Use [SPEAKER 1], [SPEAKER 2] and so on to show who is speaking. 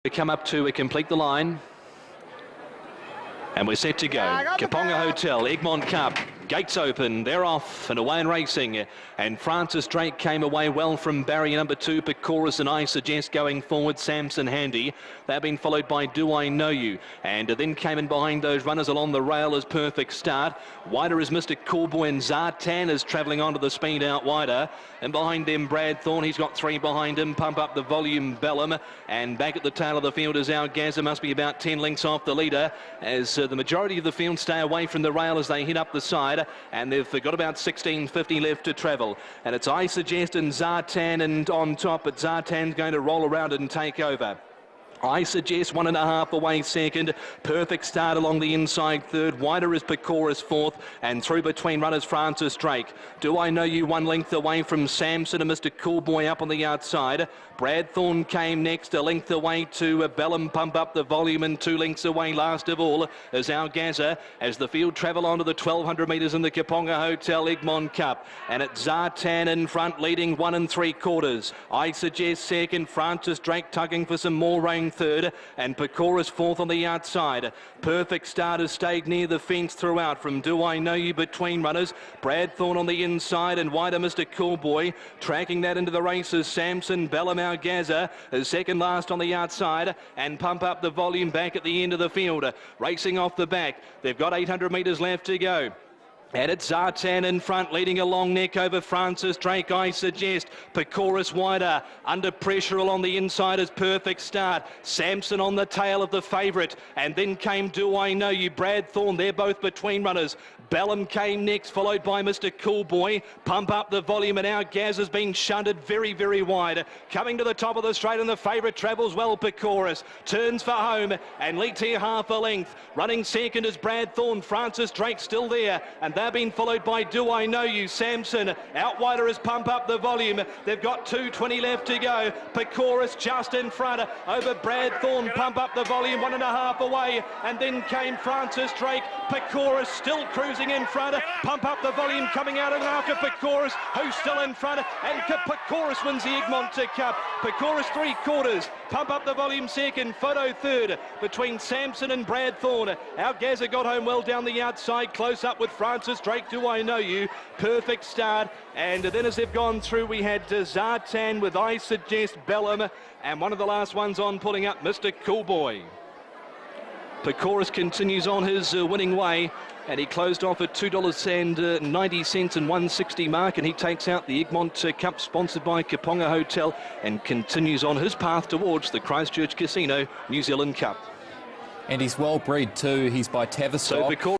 [SPEAKER 1] We come up to complete the line. And we're set to go. KAPONGA Hotel, EGMONT Cup, gates open, they're off and away and racing. And Francis Drake came away well from barrier number 2, Pacorus, and I Suggest going forward, Samson Handy. They've been followed by Do I Know You. And then came in behind those runners along the rail as Perfect Start. Wider is Mr. Coolboy, and Zartan is travelling onto the speed out wider. And behind them, Brad Thorne, he's got 3 behind him. Pump Up the Volume, Bellum. And back at the tail of the field is our Gaza, must be about 10 lengths off the leader, as the majority of the field stay away from the rail as they hit up the side, and they've got about 16.50 left to travel. And it's I Suggest and Zartan and on top, but Zartan's going to roll around and take over. I Suggest 1.5 away second. Perfect Start along the inside third. Wider is Pacorus fourth, and through between runners Francis Drake. Do I Know You 1 length away from Samson and Mr. Coolboy up on the outside. Brad Thorne came next, a length away to Bellum. Pump Up the Volume, and 2 lengths away last of all is our Gaza as the field travel onto the 1200 metres in the KAPONGA Hotel EGMONT Cup. And it's Zartan in front, leading 1 3/4. I Suggest second. Francis Drake tugging for some more rain third, and Pacorus fourth on the outside. Perfect Start has stayed near the fence throughout from Do I Know You between runners. Brad Thorne on the inside, and wider Mr. Coolboy. Tracking that into the races, Samson, Bellum, our Gaza is second last on the outside, and Pump Up the Volume back at the end of the field. Racing off the back, they've got 800 metres left to go. And it's Zartan in front, leading a long neck over Francis Drake. I Suggest. Pacorus wider. Under pressure along the inside is Perfect Start. Samson on the tail of the favourite. And then came Do I Know You. Brad Thorne, they're both between runners. Bellum came next, followed by Mr. Coolboy. Pump Up the Volume, and our Gaz has been shunted very, very wide. Coming to the top of the straight, and the favourite travels well. Pacorus turns for home and leads here half a length. Running second is Brad Thorne. Francis Drake still there, and they've been followed by Do I Know You. Samson out wider is Pump Up the Volume. They've got 2:20 left to go. Pacorus just in front over Brad Thorne. Pump Up the Volume 1.5 away, and then came Francis Drake. Pacorus still cruising in front. Pump Up the Volume coming out and after Pacorus, who's still in front, and Pacorus wins the EGMONT Cup. Pacorus 3/4. Pump Up the Volume second. Photo third between Samson and Brad Thorne. Our Gaza got home well down the outside, close up with Francis Drake. Do I Know You. Perfect Start, and then as they've gone through, we had Zartan with I Suggest, Bellum, and one of the last ones on pulling up, Mr. Coolboy. Pacorus continues on his winning way, and he closed off at $2.90 and 160 mark, and he takes out the EGMONT Cup sponsored by KAPONGA Hotel and continues on his path towards the Christchurch Casino New Zealand Cup.
[SPEAKER 2] And he's well bred too. He's by Tavistock.
[SPEAKER 1] So